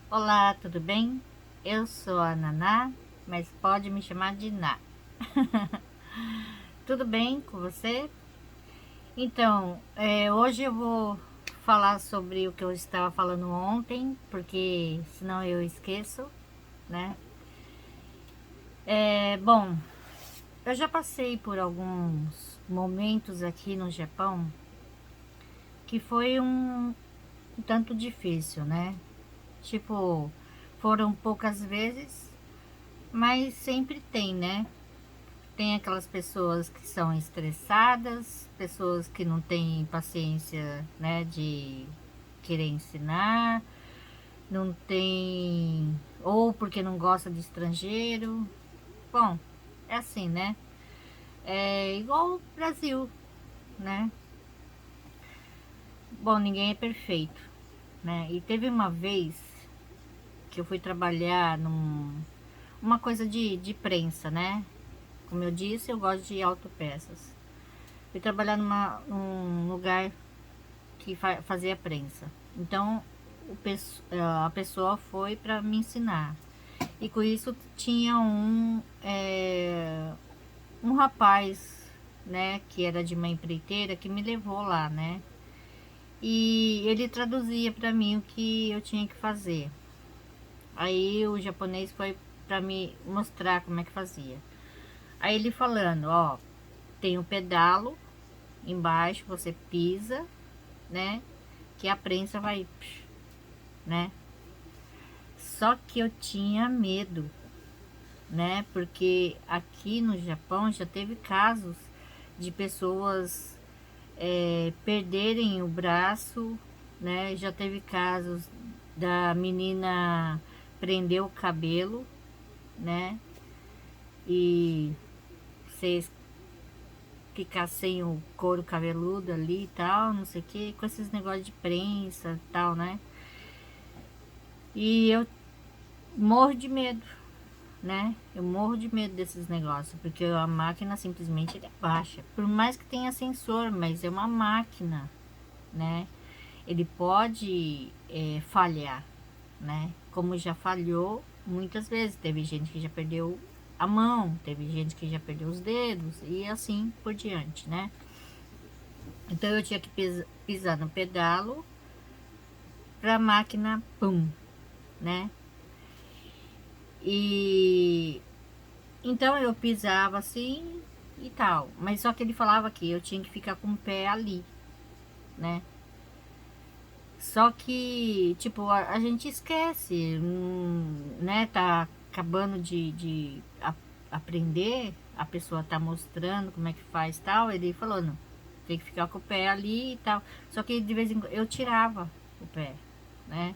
Olá, tudo bem? Eu sou a Naná, mas pode me chamar de Ná. Tudo bem com você? Então, hoje eu vou falar sobre o que eu estava falando ontem, porque senão eu esqueço, né? Bom, eu já passei por alguns momentos aqui no Japão que foi um tanto difícil, né? Tipo, foram poucas vezes, mas sempre tem, né? Tem aquelas pessoas que são estressadas, pessoas que não têm paciência, né, de querer ensinar, não tem, ou porque não gosta de estrangeiro. Bom, é assim, né? É igual o Brasil, né? Bom, ninguém é perfeito, né? E teve uma vez que eu fui trabalhar uma coisa de prensa, né? Como eu disse, eu gosto de autopeças. Fui trabalhar num lugar que fazia prensa. Então, a pessoa foi para me ensinar. E com isso tinha um rapaz, né, que era de uma empreiteira que me levou lá, né? E ele traduzia para mim o que eu tinha que fazer. Aí o japonês foi para me mostrar como é que fazia. Aí ele falando, ó, tem um pedalo embaixo, você pisa, né? Que a prensa vai, né? Só que eu tinha medo, né? Porque aqui no Japão já teve casos de pessoas perderem o braço, né? Já teve casos da menina prender o cabelo, né? E vocês ficar sem o couro cabeludo ali e tal, não sei o que, com esses negócios de prensa e tal, né? E eu morro de medo, né? Eu morro de medo desses negócios, porque a máquina simplesmente ele abaixa. Por mais que tenha sensor, mas é uma máquina, né? Ele pode falhar, né? Como já falhou muitas vezes. Teve gente que já perdeu a mão, teve gente que já perdeu os dedos e assim por diante, né? Então eu tinha que pisar no pedalo para a máquina, pum, né? E então eu pisava assim e tal. Mas só que ele falava que eu tinha que ficar com o pé ali, né? Só que, tipo, a gente esquece, né? Tá acabando de aprender, a pessoa tá mostrando como é que faz tal. Ele falou, não, tem que ficar com o pé ali e tal. Só que de vez em quando eu tirava o pé, né?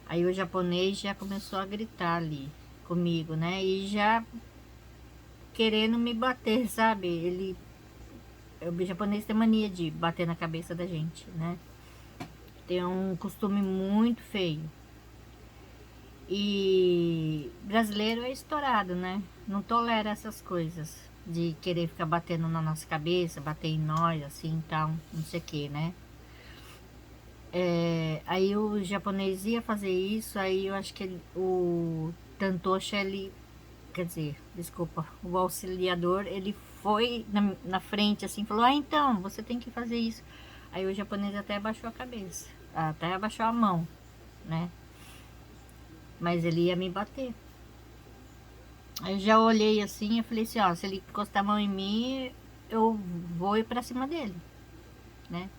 Aí o japonês já começou a gritar ali comigo, né? E já querendo me bater, sabe? O japonês tem mania de bater na cabeça da gente, né? Tem um costume muito feio. E brasileiro é estourado, né? Não tolera essas coisas de querer ficar batendo na nossa cabeça, bater em nós, assim, tal, não sei o que, né? Aí o japonês ia fazer isso, aí eu acho que o Tantoshi, ele, quer dizer, desculpa, o auxiliador, ele foi na frente, assim, falou, ah, então, você tem que fazer isso. Aí o japonês até abaixou a cabeça, até abaixou a mão, né? Mas ele ia me bater. Aí eu já olhei assim e falei assim, ó, se ele encostar a mão em mim, eu vou ir pra cima dele, né?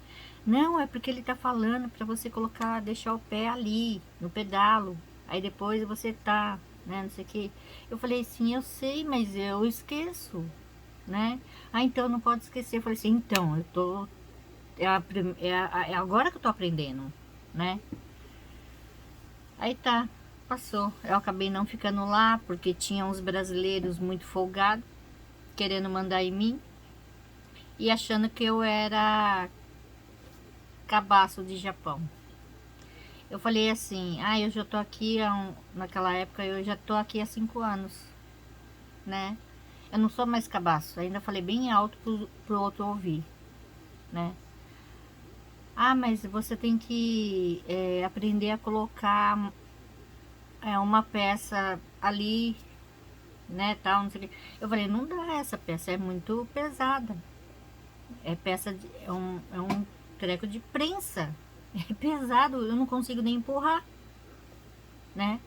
Não, é porque ele tá falando pra você colocar, deixar o pé ali, no pedalo. Aí depois você tá, né, não sei o que. Eu falei assim, eu sei, mas eu esqueço, né? Ah, então não pode esquecer. Eu falei assim, então, eu tô. É agora que eu tô aprendendo, né? Aí tá, passou. Eu acabei não ficando lá, porque tinha uns brasileiros muito folgados, querendo mandar em mim e achando que eu era cabaço de Japão. Eu falei assim, ah, eu já tô aqui naquela época eu já tô aqui há 5 anos, né? Eu não sou mais cabaço, ainda falei bem alto pro outro ouvir, né? Ah, mas você tem que aprender a colocar uma peça ali, né, tal, não sei o quê. Eu falei, não dá, essa peça é muito pesada. É peça de, é um treco de prensa. É pesado, eu não consigo nem empurrar, né?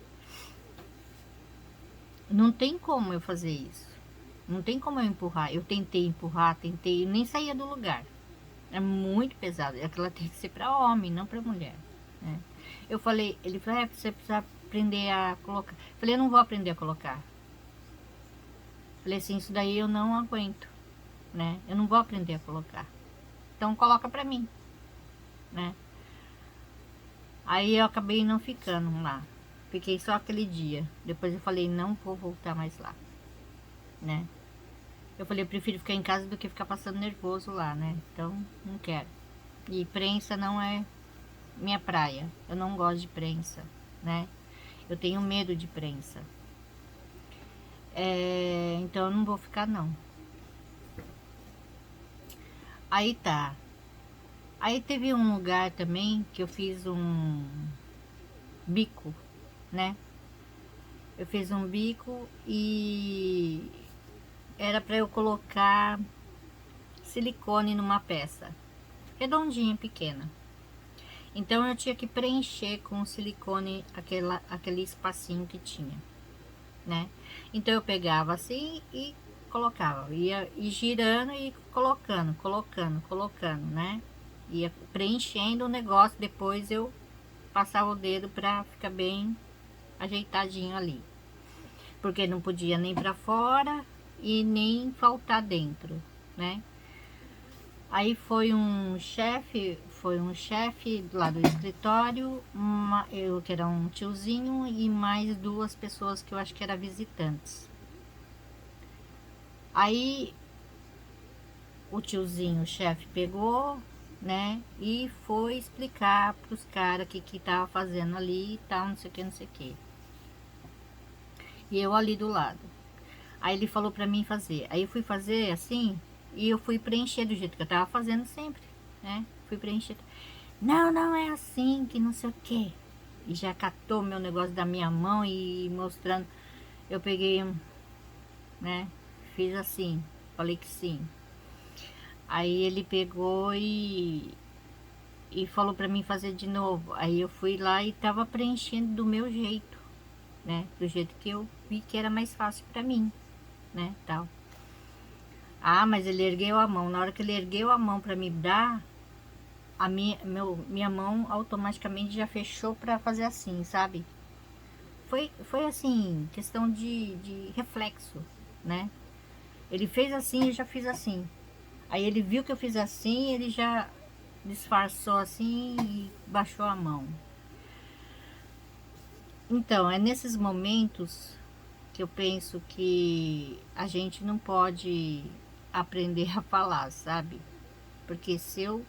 Não tem como eu fazer isso. Não tem como eu empurrar. Eu tentei empurrar, tentei, nem saía do lugar. É muito pesado. É que ela tem que ser para homem, não para mulher, né? Eu falei, ele falou, você precisa aprender a colocar. Eu falei, eu não vou aprender a colocar. Eu falei assim, isso daí eu não aguento, né? Eu não vou aprender a colocar. Então coloca para mim, né? Aí eu acabei não ficando lá. Fiquei só aquele dia. Depois eu falei, não vou voltar mais lá, né? Eu falei, eu prefiro ficar em casa do que ficar passando nervoso lá, né? Então, não quero. E prensa não é minha praia. Eu não gosto de prensa, né? Eu tenho medo de prensa. Então eu não vou ficar não. Aí tá. Aí teve um lugar também que eu fiz um bico, né? Eu fiz um bico e era para eu colocar silicone numa peça redondinha, pequena. Então eu tinha que preencher com silicone aquele espacinho que tinha, né? Então eu pegava assim e colocava, ia girando e colocando, né? Ia preenchendo o negócio, depois eu passava o dedo para ficar bem ajeitadinho ali. Porque não podia nem para fora e nem faltar dentro, né? Aí foi um chefe lá do escritório, eu que era um tiozinho e mais duas pessoas que eu acho que eram visitantes. Aí o tiozinho, o chefe, pegou, né, e foi explicar para os caras o que tava fazendo ali e tal, não sei o que, não sei o que. E eu ali do lado. Aí ele falou para mim fazer. Aí eu fui fazer assim e eu fui preencher do jeito que eu tava fazendo sempre, né? Fui preencher. Não, não é assim, que não sei o que. E já catou meu negócio da minha mão e mostrando. Eu peguei, né? Fiz assim, falei que sim. Aí ele pegou e falou pra mim fazer de novo. Aí eu fui lá e tava preenchendo do meu jeito, né? Do jeito que eu vi que era mais fácil pra mim, né? Tal. Ah, mas ele ergueu a mão. Na hora que ele ergueu a mão pra me dar, minha mão automaticamente já fechou pra fazer assim, sabe? Foi assim, questão de reflexo, né? Ele fez assim e eu já fiz assim. Aí ele viu que eu fiz assim, ele já disfarçou assim e baixou a mão. Então, é nesses momentos que eu penso que a gente não pode aprender a falar, sabe? Porque se eu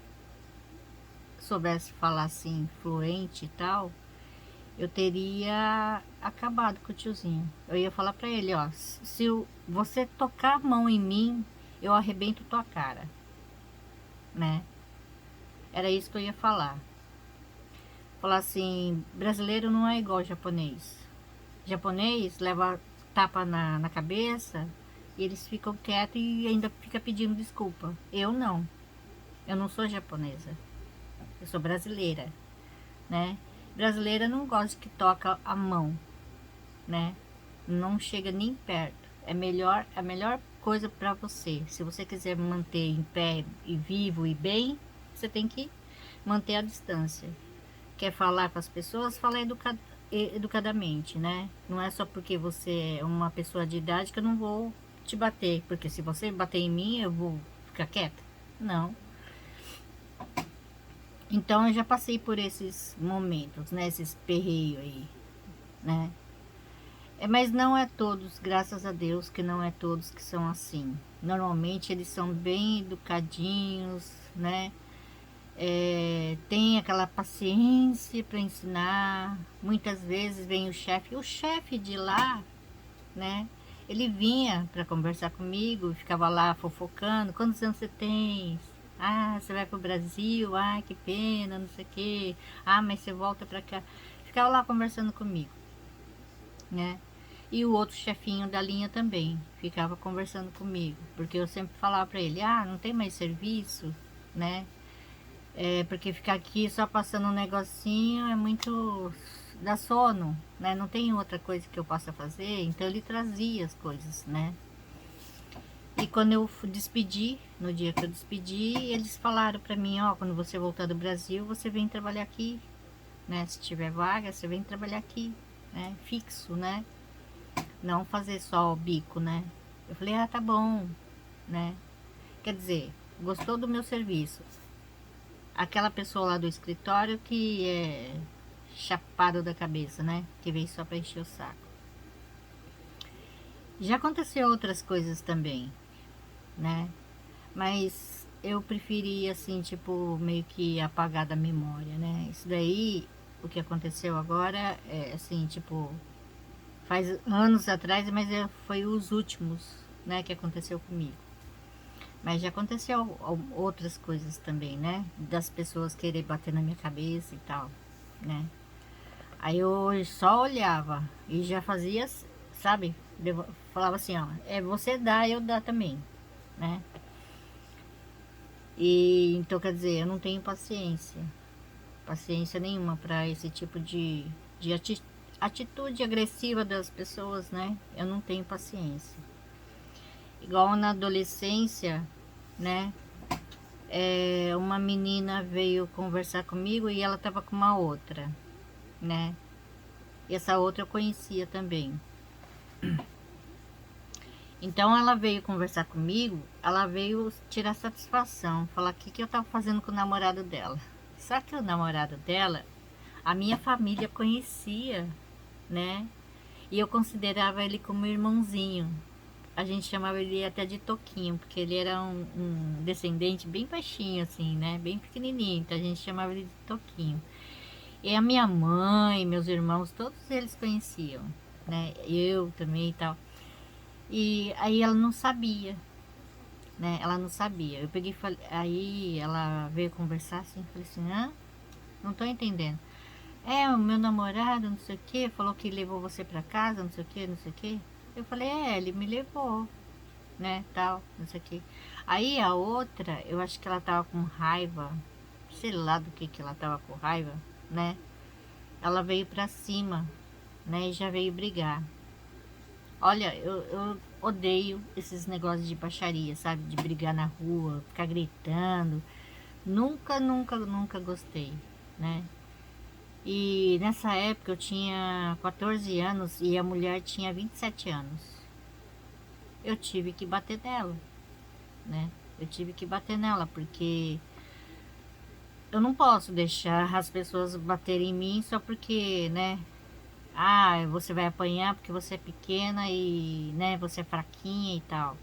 soubesse falar assim, fluente e tal, eu teria acabado com o tiozinho. Eu ia falar pra ele, ó, se você tocar a mão em mim, eu arrebento tua cara, né? Era isso que eu ia falar. Falar assim, brasileiro não é igual japonês. Japonês leva tapa na cabeça e eles ficam quietos e ainda fica pedindo desculpa. Eu não. Eu não sou japonesa. Eu sou brasileira, né? Brasileira não gosta que toca a mão, né? Não chega nem perto. É melhor, a melhor coisa para você. Se você quiser manter em pé e vivo e bem, você tem que manter a distância. Quer falar com as pessoas, fala educadamente, né? Não é só porque você é uma pessoa de idade que eu não vou te bater, porque se você bater em mim, eu vou ficar quieta. Não. Então eu já passei por esses momentos, né? Esses perreios aí, né? Mas não é todos, graças a Deus, que não é todos que são assim. Normalmente eles são bem educadinhos, né? Tem aquela paciência para ensinar. Muitas vezes vem o chefe de lá, né? Ele vinha para conversar comigo, ficava lá fofocando. Quantos anos você tem? Ah, você vai pro Brasil, ah, que pena, não sei o quê. Ah, mas você volta pra cá. Ficava lá conversando comigo, né? E o outro chefinho da linha também ficava conversando comigo, porque eu sempre falava pra ele, ah, não tem mais serviço, né? É, porque ficar aqui só passando um negocinho é muito dá sono, né? Não tem outra coisa que eu possa fazer, então ele trazia as coisas, né? E quando eu despedi, no dia que eu despedi, eles falaram pra mim, ó, quando você voltar do Brasil, você vem trabalhar aqui, né? Se tiver vaga, você vem trabalhar aqui, né? Fixo, né? Não fazer só o bico, né? Eu falei, ah, tá bom, né? Quer dizer, gostou do meu serviço. Aquela pessoa lá do escritório que é chapado da cabeça, né? Que veio só pra encher o saco. Já aconteceu outras coisas também, né? Mas eu preferi, assim, tipo, meio que apagar da memória, né? Isso daí, o que aconteceu agora, é assim, tipo, faz anos atrás, mas foi os últimos, né, que aconteceu comigo. Mas já aconteceu outras coisas também, né? Das pessoas querer bater na minha cabeça e tal, né? Aí eu só olhava e já fazia, sabe? Falava assim, ó, é você dá, eu dá também, né? E então quer dizer, eu não tenho paciência nenhuma para esse tipo de atitude agressiva das pessoas, né? Eu não tenho paciência. Igual na adolescência, né? Uma menina veio conversar comigo e ela tava com uma outra, né? E essa outra eu conhecia também. Então ela veio conversar comigo, ela veio tirar satisfação, falar o que, que eu tava fazendo com o namorado dela. Só que o namorado dela, a minha família conhecia, né? E eu considerava ele como irmãozinho. A gente chamava ele até de Toquinho, porque ele era um descendente bem baixinho, assim, né? Bem pequenininho, então a gente chamava ele de Toquinho. E a minha mãe, meus irmãos, todos eles conheciam, né? Eu também e tal. E aí ela não sabia, né? Ela não sabia. Eu peguei, aí ela veio conversar assim, falei assim, hã? Não tô entendendo. É, o meu namorado, não sei o que, falou que levou você pra casa, não sei o que, não sei o que. Eu falei, ele me levou, né, tal, não sei o que. Aí a outra, eu acho que ela tava com raiva, sei lá do que ela tava com raiva, né? Ela veio pra cima, né, e já veio brigar. Olha, eu odeio esses negócios de baixaria, sabe? De brigar na rua, ficar gritando. Nunca, nunca, nunca gostei, né? E nessa época eu tinha 14 anos e a mulher tinha 27 anos. Eu tive que bater nela, né? Eu tive que bater nela porque eu não posso deixar as pessoas baterem em mim só porque, né? Ah, você vai apanhar porque você é pequena e, né, você é fraquinha e tal.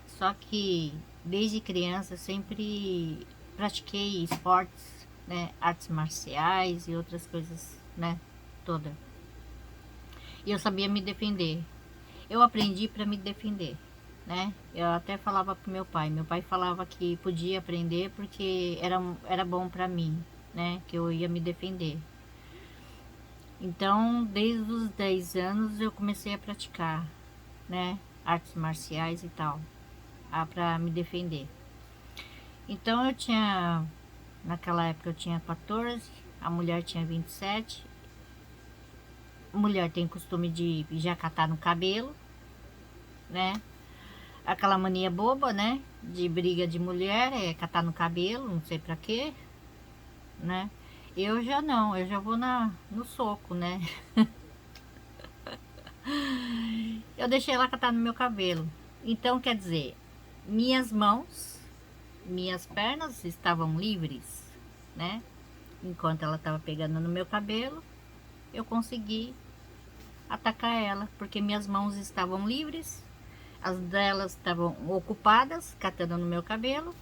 Só que desde criança eu sempre pratiquei esportes, né, artes marciais e outras coisas, né, toda. E eu sabia me defender. Eu aprendi para me defender, né? Eu até falava pro meu pai. Meu pai falava que podia aprender porque era bom para mim, né? Que eu ia me defender. Então, desde os 10 anos eu comecei a praticar, né, artes marciais e tal, para me defender. Então eu tinha, naquela época eu tinha 14, a mulher tinha 27. A mulher tem costume de já catar no cabelo, né? Aquela mania boba, né? De briga de mulher, é catar no cabelo, não sei pra quê, né? Eu já não, eu já vou no soco, né? Eu deixei ela catar no meu cabelo. Então, quer dizer, minhas mãos, minhas pernas estavam livres, né? Enquanto ela estava pegando no meu cabelo, eu consegui atacar ela, porque minhas mãos estavam livres, as delas estavam ocupadas, catando no meu cabelo,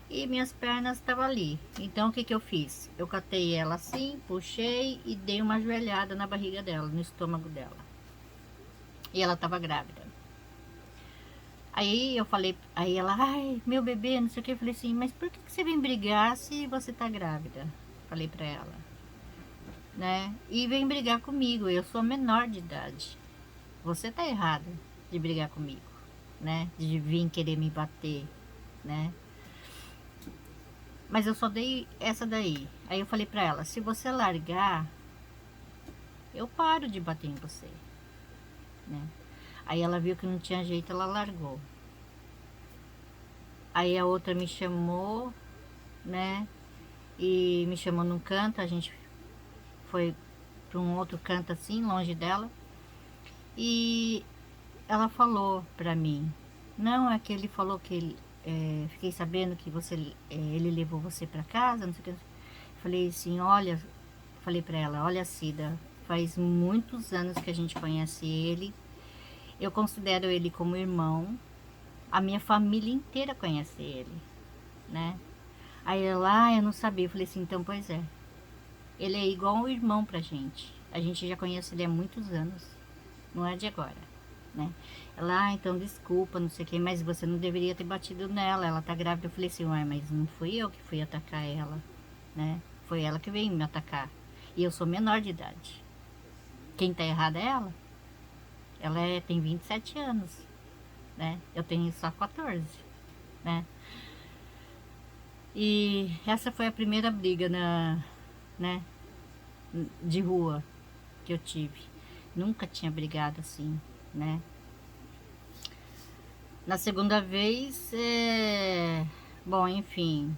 e minhas pernas estavam ali. Então, o que que eu fiz? Eu catei ela assim, puxei e dei uma joelhada na barriga dela, no estômago dela. E ela estava grávida. Aí eu falei, aí ela, ai, meu bebê, não sei o que. Eu falei assim, mas por que você vem brigar se você tá grávida? Falei pra ela, né? E vem brigar comigo, eu sou menor de idade. Você tá errada de brigar comigo, né? De vir querer me bater, né? Mas eu só dei essa daí. Aí eu falei pra ela, se você largar, eu paro de bater em você, né? Aí ela viu que não tinha jeito, ela largou. Aí a outra me chamou, né? E me chamou num canto, a gente foi para um outro canto assim, longe dela. E ela falou pra mim, não, é que ele falou que ele, fiquei sabendo que você, ele levou você pra casa, não sei o que. Falei assim, olha, falei pra ela, olha Cida, faz muitos anos que a gente conhece ele, eu considero ele como irmão, a minha família inteira conhece ele, né? Aí ela, eu não sabia, eu falei assim, então pois é, ele é igual um irmão pra gente, a gente já conhece ele há muitos anos, não é de agora, né? Ela, então desculpa, não sei o que, mas você não deveria ter batido nela, ela tá grávida. Eu falei assim, ué, mas não fui eu que fui atacar ela, né? Foi ela que veio me atacar. E eu sou menor de idade. Quem tá errada é ela. Ela tem 27 anos, né? Eu tenho só 14, né? E essa foi a primeira briga né, de rua que eu tive. Nunca tinha brigado assim, né? Na segunda vez, bom, enfim,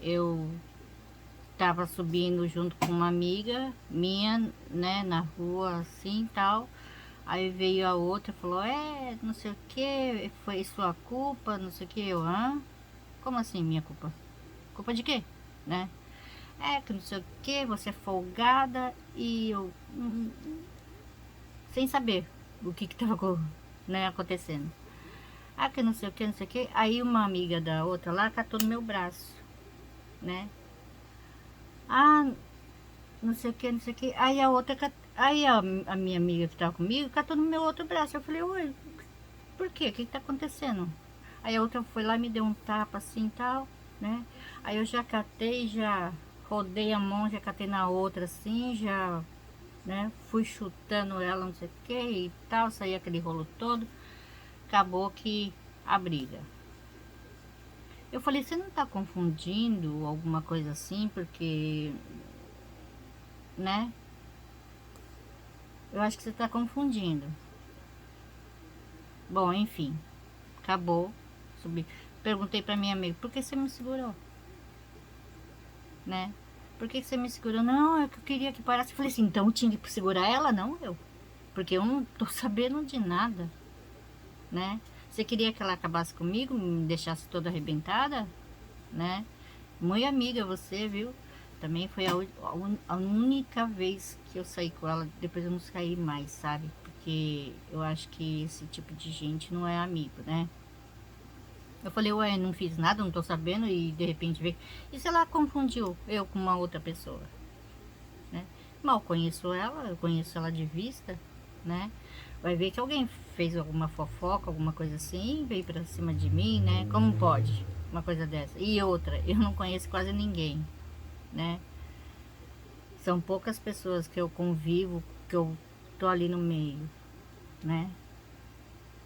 eu tava subindo junto com uma amiga minha, né, na rua assim tal. Aí veio a outra e falou, não sei o que, foi sua culpa, não sei o que, eu, hã? Como assim minha culpa? Culpa de quê? Né? É que não sei o que, você é folgada e eu, sem saber o que tava, né, acontecendo. Ah, que não sei o que, não sei o que. Aí uma amiga da outra lá catou no meu braço, né? Ah, não sei o que, não sei o que. Aí a outra, aí a minha amiga que tava comigo catou no meu outro braço. Eu falei, oi, por quê? O que tá acontecendo? Aí a outra foi lá e me deu um tapa assim e tal, né? Aí eu já catei, já rodei a mão, já catei na outra assim, já, né? Fui chutando ela, não sei o que e tal, saí aquele rolo todo. Acabou que a briga. Eu falei, você não tá confundindo alguma coisa assim? Porque, né? Eu acho que você tá confundindo. Bom, enfim, acabou. Subi. Perguntei pra minha amiga, por que você me segurou? Né? Por que você me segurou? Não, é que eu queria que parasse. Eu falei assim, então eu tinha que segurar ela, não eu. Porque eu não tô sabendo de nada, né? Você queria que ela acabasse comigo, me deixasse toda arrebentada, né? Muito amiga você, viu? Também foi a única vez que eu saí com ela, depois eu não saí mais, sabe? Porque eu acho que esse tipo de gente não é amigo, né? Eu falei, ué, não fiz nada, não tô sabendo, e de repente veio. E se ela confundiu eu com uma outra pessoa, né? Mal conheço ela, eu conheço ela de vista, né? Vai ver que alguém fez alguma fofoca, alguma coisa assim, veio pra cima de mim, né? Como pode uma coisa dessa? E outra, eu não conheço quase ninguém, né? São poucas pessoas que eu convivo, que eu tô ali no meio, né?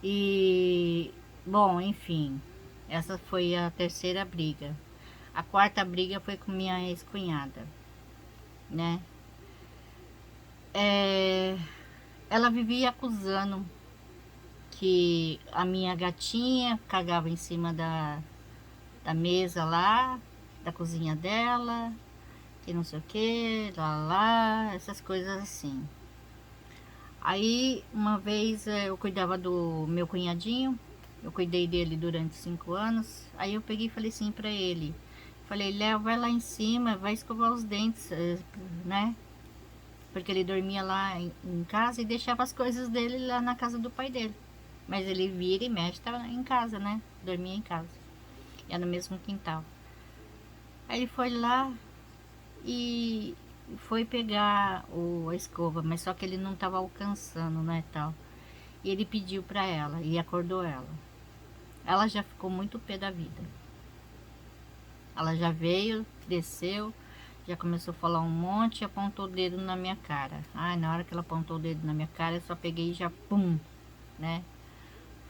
E, bom, enfim, essa foi a terceira briga. A quarta briga foi com minha ex-cunhada, né? É, ela vivia acusando que a minha gatinha cagava em cima da mesa lá, da cozinha dela, que não sei o que, lá, essas coisas assim. Aí, uma vez eu cuidava do meu cunhadinho, eu cuidei dele durante 5 anos. Aí eu peguei e falei assim pra ele: falei, Léo, vai lá em cima, vai escovar os dentes, né? Porque ele dormia lá em casa e deixava as coisas dele lá na casa do pai dele. Mas ele vira e mexe, tava em casa, né? Dormia em casa, ia no mesmo quintal. Aí ele foi lá e foi pegar a escova, mas só que ele não tava alcançando, né, tal. E ele pediu para ela e acordou ela. Ela já ficou muito pé da vida. Ela já veio, desceu, já começou a falar um monte e apontou o dedo na minha cara. Ai, na hora que ela apontou o dedo na minha cara, eu só peguei e já pum, né?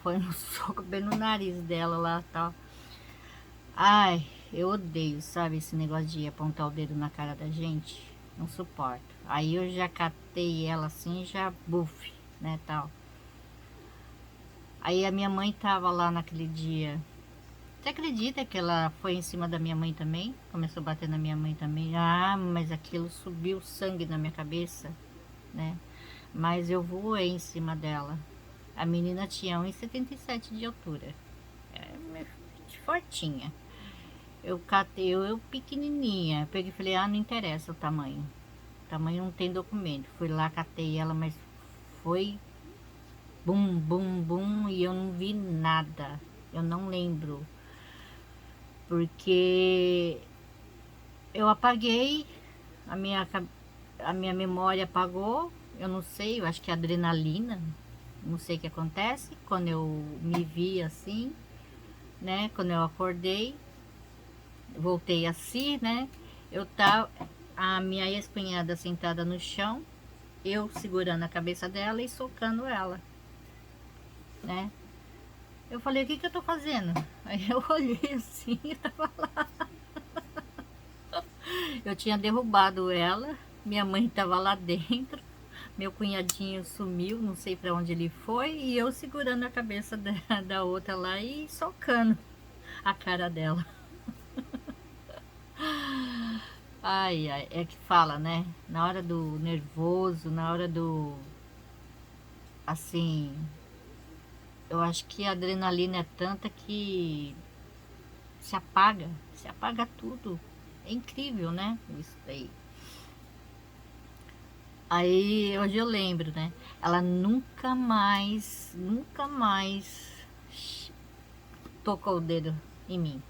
Foi um soco bem no nariz dela lá, tal. Ai, eu odeio, sabe, esse negócio de apontar o dedo na cara da gente. Não suporto. Aí eu já catei ela assim, já buf, né, tal. Aí a minha mãe tava lá naquele dia. Você acredita que ela foi em cima da minha mãe também? Começou a bater na minha mãe também. Ah, mas aquilo subiu sangue na minha cabeça, né? Mas eu voei em cima dela. A menina tinha 1,77 de altura. É fortinha. Eu catei, eu pequenininha. Peguei e falei, ah, não interessa o tamanho. O tamanho não tem documento. Fui lá, catei ela, mas foi bum, bum, bum, e eu não vi nada. Eu não lembro. Porque eu apaguei, a minha, a minha memória apagou. Eu não sei, eu acho que é adrenalina. Não sei o que acontece. Quando eu me vi assim, né? Quando eu acordei, voltei a si, né? Eu tava, a minha ex-cunhada sentada no chão, eu segurando a cabeça dela e socando ela, né? Eu falei, o que que eu tô fazendo? Aí eu olhei assim, eu tava lá. Eu tinha derrubado ela, minha mãe tava lá dentro, meu cunhadinho sumiu, não sei para onde ele foi, e eu segurando a cabeça da outra lá e socando a cara dela. Ai, ai, é que fala, né? Na hora do nervoso, na hora do. Assim, eu acho que a adrenalina é tanta que se apaga tudo. É incrível, né? Isso daí. Aí hoje eu lembro, né? Ela nunca mais tocou o dedo em mim.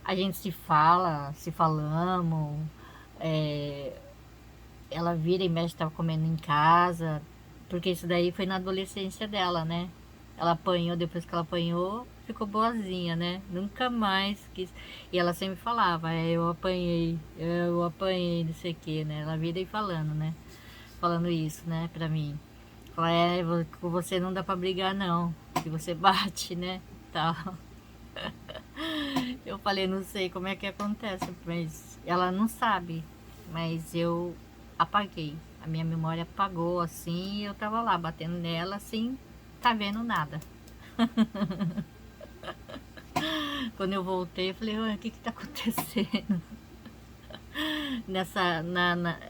A gente se fala, se falamos, é, ela vira e mexe, tava comendo em casa, porque isso daí foi na adolescência dela, né? Ela apanhou, depois que ela apanhou, ficou boazinha, né? Nunca mais quis. E ela sempre falava, eu apanhei, não sei o que, né? Ela vira e falando, né? Falando isso, né, pra mim. Fala, com você não dá pra brigar não, que você bate, né? Tal. Eu falei, não sei como é que acontece, mas ela não sabe. Mas eu apaguei. A minha memória apagou assim e eu tava lá batendo nela assim, tá vendo nada. Quando eu voltei, eu falei, o que que tá acontecendo?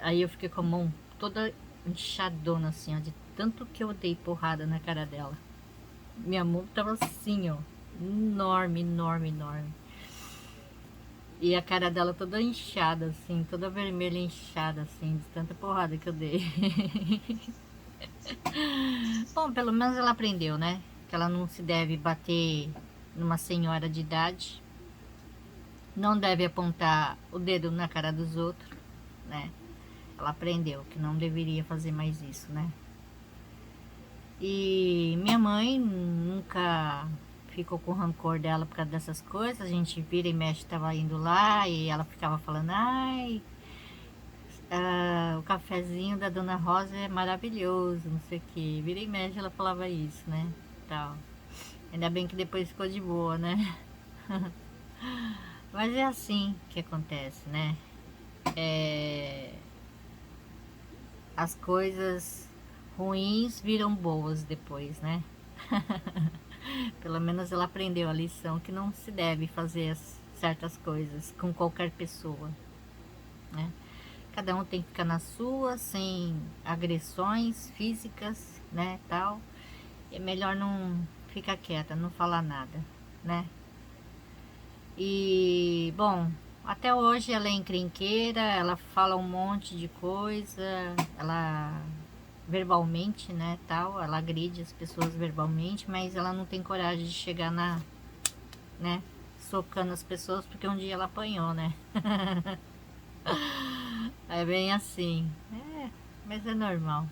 Aí eu fiquei com a mão toda inchadona assim, ó, de tanto que eu dei porrada na cara dela. Minha mão tava assim, ó, enorme, enorme, enorme. E a cara dela toda inchada, assim, toda vermelha inchada, assim, de tanta porrada que eu dei. Bom, pelo menos ela aprendeu, né? Que ela não se deve bater numa senhora de idade. Não deve apontar o dedo na cara dos outros, né? Ela aprendeu que não deveria fazer mais isso, né? E minha mãe nunca ficou com rancor dela por causa dessas coisas. A gente vira e mexe, tava indo lá e ela ficava falando, ai, o cafezinho da Dona Rosa é maravilhoso, não sei o que. Vira e mexe, ela falava isso, né? Tal. Ainda bem que depois ficou de boa, né? Mas é assim que acontece, né? É, as coisas ruins viram boas depois, né? Pelo menos ela aprendeu a lição que não se deve fazer certas coisas com qualquer pessoa, né? Cada um tem que ficar na sua, sem agressões físicas, né, tal. É melhor não ficar quieta, não falar nada, né? E, bom, até hoje ela é encrenqueira, ela fala um monte de coisa, ela verbalmente, né, tal, ela agride as pessoas verbalmente, mas ela não tem coragem de chegar né, socando as pessoas porque um dia ela apanhou, né? É bem assim. É, mas é normal.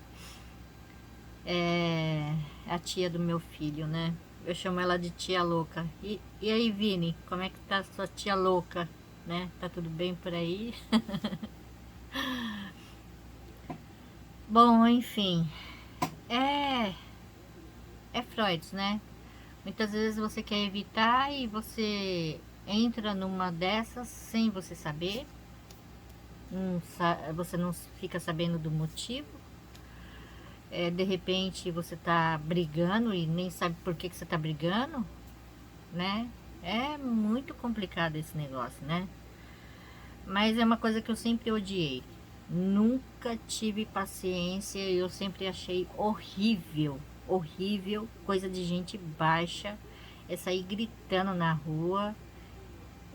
É a tia do meu filho, né? Eu chamo ela de tia louca. E aí, Vini, como é que tá a sua tia louca, né? Tá tudo bem por aí? Bom, enfim, é, é Freud, né? Muitas vezes você quer evitar e você entra numa dessas sem você saber, você não fica sabendo do motivo. De repente você tá brigando e nem sabe por que você tá brigando, né? É muito complicado esse negócio, né? Mas é uma coisa que eu sempre odiei. Nunca tive paciência e eu sempre achei horrível, horrível, coisa de gente baixa, é sair gritando na rua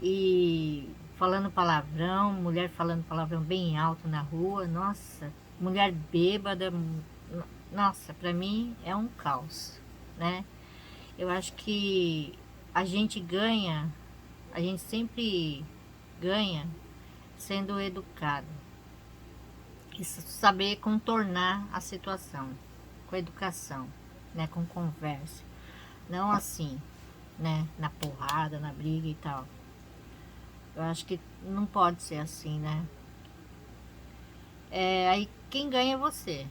e falando palavrão, mulher falando palavrão bem alto na rua, nossa, mulher bêbada, nossa, pra mim é um caos, né? Eu acho que a gente ganha, a gente sempre ganha sendo educado e saber contornar a situação com educação, né, com conversa, não assim, né, na porrada, na briga e tal. Eu acho que não pode ser assim, né? Aí quem ganha é você,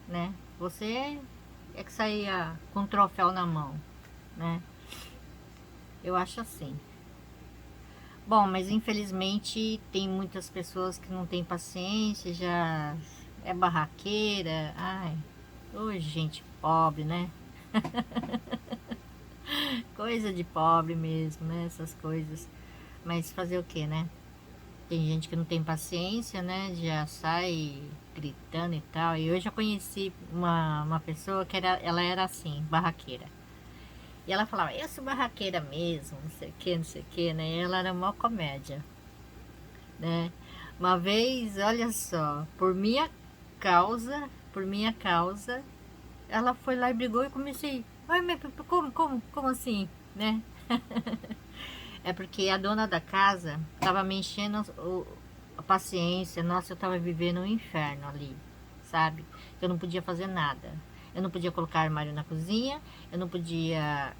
né? Você é que saía com o troféu na mão, né? Eu acho assim. Bom, mas infelizmente tem muitas pessoas que não têm paciência, já é barraqueira. Ai, ô gente pobre, né? Coisa de pobre mesmo, né? Essas coisas. Mas fazer o que, né? Tem gente que não tem paciência, né? Já sai gritando e tal. E eu já conheci uma pessoa que ela era assim, barraqueira. E ela falava, eu sou barraqueira mesmo, não sei o que, não sei o que, né? E ela era uma comédia, né? Uma vez, olha só, por minha causa, ela foi lá e brigou e comecei, ai, mas como assim, né? É porque a dona da casa tava me enchendo a paciência. Nossa, eu tava vivendo um inferno ali, sabe? Eu não podia fazer nada. Eu não podia colocar armário na cozinha, eu não podia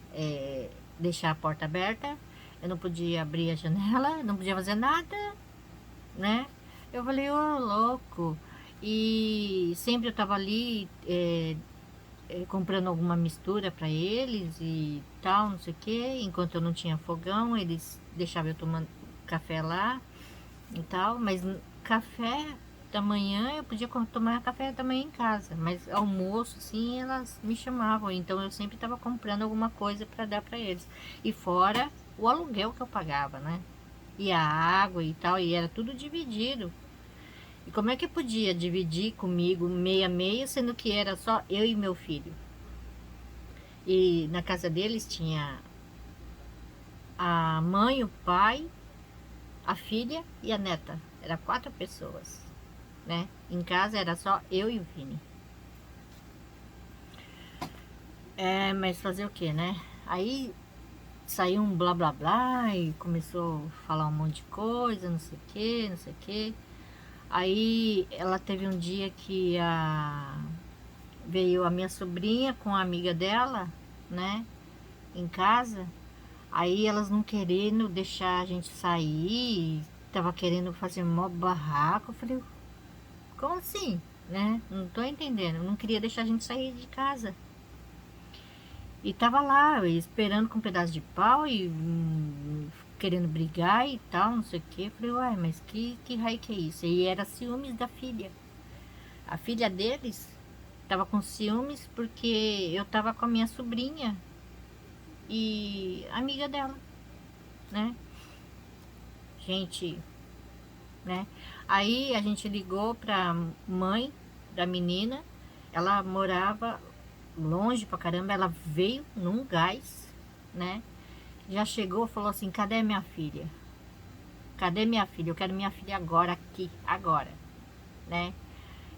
deixar a porta aberta, eu não podia abrir a janela, eu não podia fazer nada, né? Eu falei, ô louco. E sempre eu tava ali comprando alguma mistura para eles e tal, não sei o que. Enquanto eu não tinha fogão, eles deixavam eu tomando café lá e tal. Mas café da manhã eu podia tomar café da manhã em casa, mas almoço assim elas me chamavam, então eu sempre estava comprando alguma coisa para dar para eles. E fora o aluguel que eu pagava, né? E a água e tal, e era tudo dividido. E como é que podia dividir comigo meia meia, sendo que era só eu e meu filho? E na casa deles tinha a mãe, o pai, a filha e a neta. Era 4 pessoas, né? Em casa era só eu e o Vini. Mas fazer o que, né? Aí saiu um blá blá blá e começou a falar um monte de coisa, não sei o que, não sei o que. Aí ela teve um dia que veio a minha sobrinha com a amiga dela, né? Em casa. Aí elas não querendo deixar a gente sair, tava querendo fazer mó barraco. Eu falei, como assim? Né? Não tô entendendo. Não queria deixar a gente sair de casa. E tava lá, esperando com um pedaço de pau e querendo brigar e tal, não sei o que. Eu falei, uai, mas que raio que é isso? E era ciúmes da filha. A filha deles tava com ciúmes porque eu tava com a minha sobrinha e amiga dela, né? Gente, né? Aí a gente ligou pra mãe da menina, ela morava longe pra caramba, ela veio num gás, né? Já chegou, falou assim, cadê minha filha? Cadê minha filha? Eu quero minha filha agora, aqui, agora, né?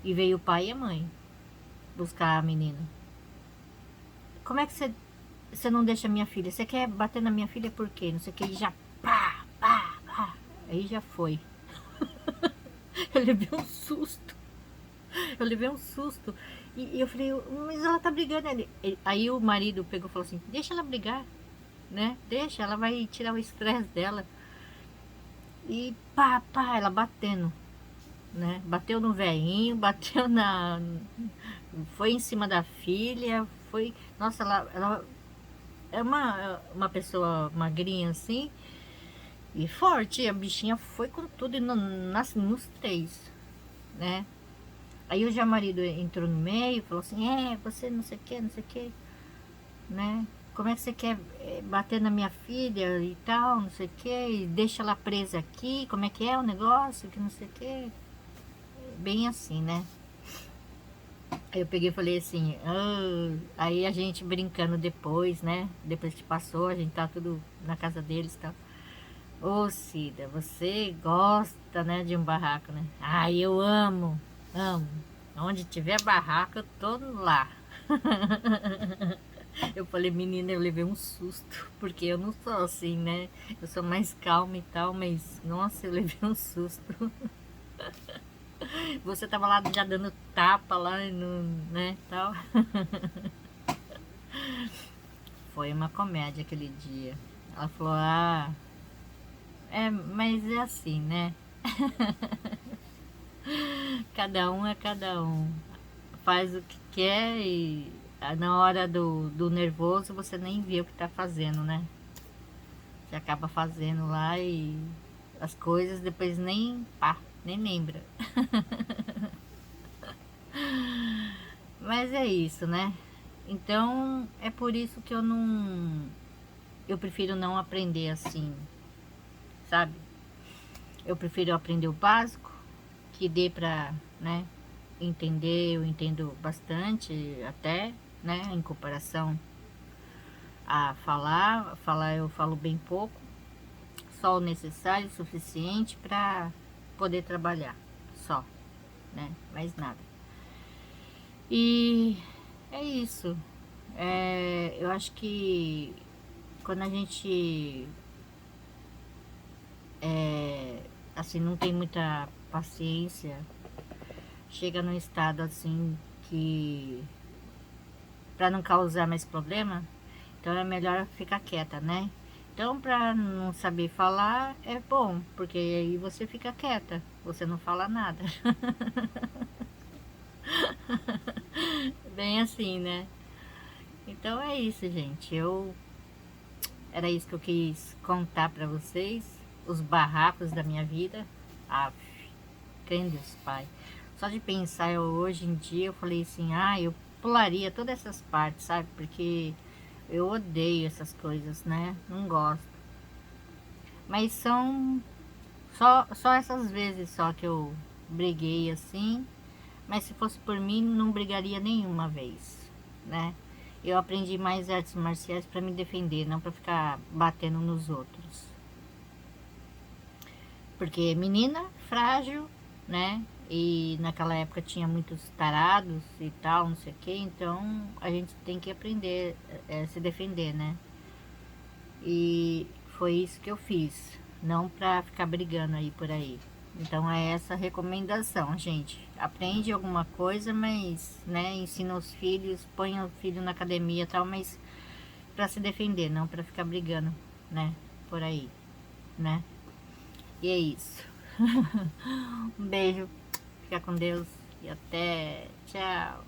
E veio o pai e a mãe buscar a menina. Como é que você não deixa minha filha? Você quer bater na minha filha por quê? Não sei o que, e já pá, pá, pá. Aí já foi. Eu levei um susto. Eu levei um susto. E eu falei, mas ela tá brigando. Aí o marido pegou e falou assim, deixa ela brigar, né? Deixa, ela vai tirar o estresse dela. E pá, ela batendo, né? Bateu no velhinho, bateu na... Foi em cima da filha, foi... Nossa, ela é uma pessoa magrinha assim e forte. A bichinha foi com tudo e nos três, né? Aí o já marido entrou no meio e falou assim, você não sei o que, não sei o que, né? Como é que você quer bater na minha filha e tal, não sei o que, e deixa ela presa aqui, como é que é o negócio, que não sei o que. Bem assim, né? Aí eu peguei e falei assim, aí a gente brincando depois, né? Depois que passou, a gente tá tudo na casa deles e tal. Ô Cida, você gosta, né, de um barraco, né? Ah, eu amo, amo. Onde tiver barraco, eu tô lá. Eu falei, menina, eu levei um susto, porque eu não sou assim, né? Eu sou mais calma e tal, mas, nossa, eu levei um susto. Você tava lá já dando tapa lá, no, né, tal. Foi uma comédia aquele dia. Ela falou, mas é assim, né? Cada um é cada um. Faz o que quer e na hora do nervoso você nem vê o que tá fazendo, né? Você acaba fazendo lá e as coisas depois nem lembra. Mas é isso, né? Então é por isso que eu prefiro não aprender assim, sabe? Eu prefiro aprender o básico, que dê pra, né, entender, eu entendo bastante até, né, em comparação a falar eu falo bem pouco, só o necessário, o suficiente para poder trabalhar, só, né, mais nada. E é isso. Eu acho que quando a gente assim não tem muita paciência, chega num estado assim que para não causar mais problema, então é melhor ficar quieta, né? Então, para não saber falar é bom, porque aí você fica quieta, você não fala nada. Bem assim, né? Então é isso, gente. Era isso que eu quis contar para vocês, os barracos da minha vida. Ah, crê em Deus, Pai. Só de pensar hoje em dia, eu falei assim, eu pularia todas essas partes, sabe? Porque eu odeio essas coisas, né? Não gosto. Mas são só essas vezes só que eu briguei assim. Mas se fosse por mim, não brigaria nenhuma vez, né? Eu aprendi mais artes marciais para me defender, não para ficar batendo nos outros. Porque menina, frágil, né? E naquela época tinha muitos tarados e tal, não sei o que. Então a gente tem que aprender a se defender, né? E foi isso que eu fiz. Não pra ficar brigando aí por aí. Então é essa a recomendação, gente. Aprende alguma coisa, mas, né, ensina os filhos, põe o filho na academia e tal, mas pra se defender, não pra ficar brigando, né, por aí, né? E é isso. Um beijo, fica com Deus e até. Tchau.